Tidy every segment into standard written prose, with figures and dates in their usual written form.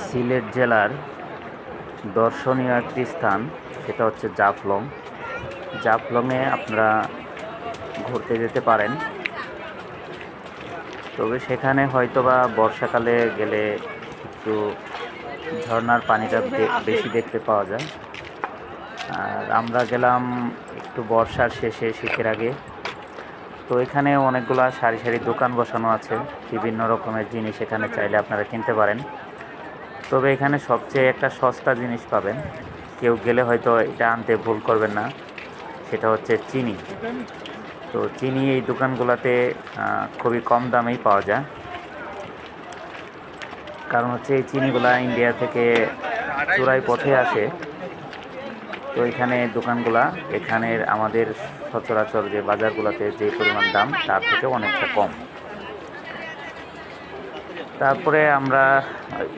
সিলেট জেলার দর্শনীয় একটি স্থান, সেটা হচ্ছে জাফলং। জাফলংয়ে আপনারা ঘুরতে যেতে পারেন, তবে সেখানে হয়তোবা বর্ষাকালে গেলে একটু ঝর্ণার পানিটা বেশি দেখতে পাওয়া যায়। আর আমরা গেলাম একটু বর্ষার শেষে, শীতের আগে। তো এখানে অনেকগুলা সারি সারি দোকান বসানো আছে, বিভিন্ন রকমের জিনিস এখানে চাইলে আপনারা কিনতে পারেন। তবে এখানে সবচেয়ে একটা সস্তা জিনিস পাবেন, কেউ গেলে হয়তো এটা আনতে ভুল করবেন না, সেটা হচ্ছে চিনি। তো চিনি এই দোকানগুলোতে খুবই কম দামেই পাওয়া যায়, কারণ হচ্ছে এই চিনিগুলা ইন্ডিয়া থেকে চোরাই পথে আসে। তো এখানে দোকানগুলা এখানের আমাদের সচরাচর যে বাজারগুলোতে যে পরিমাণ দাম তার থেকে অনেকটা কম। তারপরে আমরা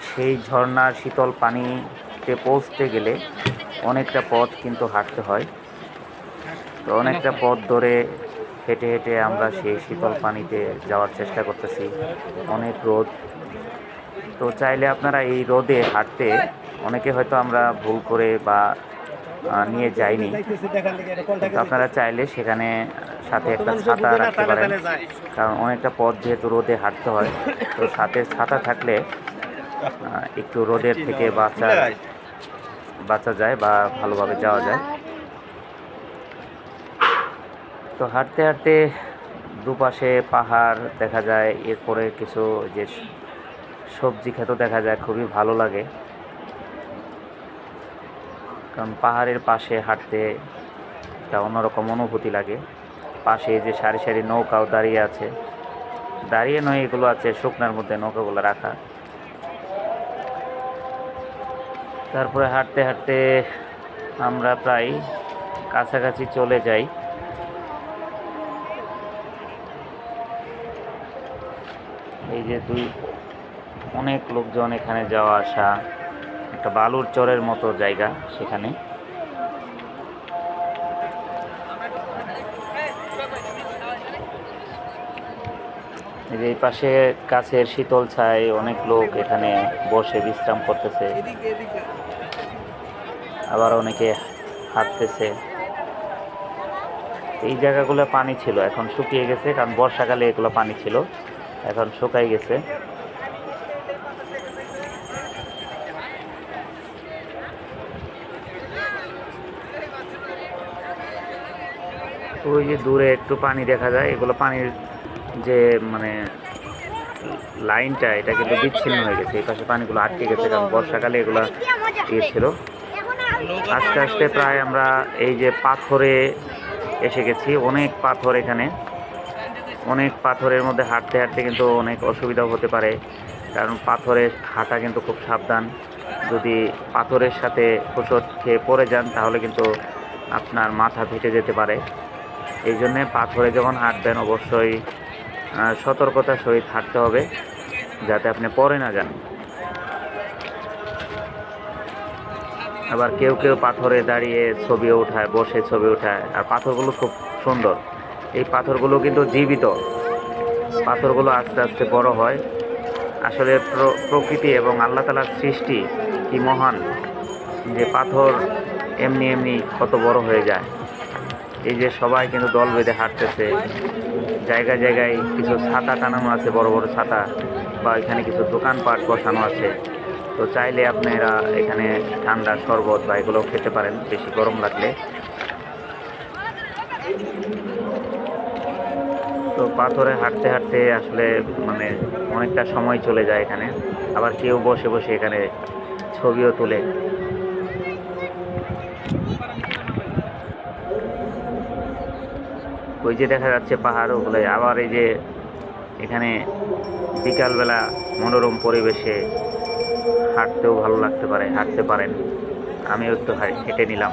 সেই ঝর্ণার শীতল পানিতে পৌঁছতে গেলে অনেকটা পথ কিন্তু হাঁটতে হয়। তো অনেকটা পথ ধরে হেঁটে হেঁটে আমরা সেই শীতল পানিতে যাওয়ার চেষ্টা করতেছি। অনেক রোদ, তো চাইলে আপনারা এই রোদে হাঁটতে, অনেকে হয়তো আমরা ভুল করে বা নিয়ে যাইনি, তো আপনারা চাইলে সেখানে সাথে একটা ছাতা রাখতে পারেন, কারণ অনেকটা পথ যেহেতু রোদে হাঁটতে হয়। তো সাথে ছাতা থাকলে একটু রোদের থেকে বাঁচা যায় বা ভালোভাবে যাওয়া যায়। তো হাঁটতে হাঁটতে দুপাশে পাহাড় দেখা যায়, এরপরে কিছু যে সবজি ক্ষেত দেখা যায়, খুবই ভালো লাগে। কারণ পাহাড়ের পাশে হাঁটতে একটা অন্যরকম অনুভূতি লাগে। পাশে যে সারি সারি নৌকাও দাঁড়িয়ে আছে, দাঁড়িয়ে নয়, এগুলো আছে শুকনার মধ্যে নৌকাগুলো রাখা। তারপরে হাঁটতে হাঁটতে আমরা প্রায় কাছাকাছি চলে যাই। এই যে অনেক লোকজন এখানে যাওয়া আসা, একটা বালুর চরের মতো জায়গা সেখানে। এই পাশে গাছের শীতল ছায়, অনেক লোক এখানে বসে বিশ্রাম করতেছে, আবার অনেকে হাঁটতেছে। এই জায়গাগুলো পানি ছিল, এখন শুকিয়ে গেছে, কারণ বর্ষাকালে এগুলো পানি ছিল, এখন শুকাই গেছে। ওই যে দূরে একটু পানি দেখা যায়, এগুলো পানির যে লাইনটা, এটা কিন্তু বিচ্ছিন্ন হয়ে গেছে, এই পাশে পানিগুলো আটকে গেছে, কারণ বর্ষাকালে এগুলো ছিল। আস্তে আস্তে প্রায় আমরা এই যে পাথরে এসে গেছি, অনেক পাথর এখানে। অনেক পাথরের মধ্যে হাঁটতে হাঁটতে কিন্তু অনেক অসুবিধাও হতে পারে, কারণ পাথরে হাঁটা কিন্তু খুব সাবধান। যদি পাথরের সাথে হোঁচট খেয়ে পড়ে যান, তাহলে কিন্তু আপনার মাথা ফেটে যেতে পারে। এই জন্যে পাথরে যখন হাঁটবেন, অবশ্যই সতর্কতার সহিত হাঁটতে হবে, যাতে আপনি পড়ে না যান। আবার কেউ কেউ পাথরে দাঁড়িয়ে ছবিও উঠায়, বসে ছবি উঠায়। আর পাথরগুলো খুব সুন্দর, এই পাথরগুলো কিন্তু জীবিত। পাথরগুলো আস্তে আস্তে বড় হয়। আসলে প্রকৃতি এবং আল্লাহ তাআলার সৃষ্টি কি মহান, যে পাথর এমনি এমনি কত বড় হয়ে যায়। এই যে সবাই কিন্তু দল বেঁধে হাঁটতেছে, জায়গায় জায়গায় কিছু ছাতা টানানো আছে, বড় বড় ছাতা, বা এখানে কিছু দোকানপাট বসানো আছে। তো চাইলে আপনারা এখানে ঠান্ডা শরবত বা এগুলো খেতে পারেন বেশি গরম লাগলে। তো পাথরে হাঁটতে হাঁটতে আসলে অনেকটা সময় চলে যায় এখানে। আবার কেউ বসে বসে এখানে ছবিও তোলে। ওই যে দেখা যাচ্ছে পাহাড়, ওগুলো। আবার এই যে এখানে বিকালবেলা মনোরম পরিবেশে হাঁটতেও ভালো লাগতে পারে, হাঁটতে পারেন। আমিও একটু হেঁটে নিলাম।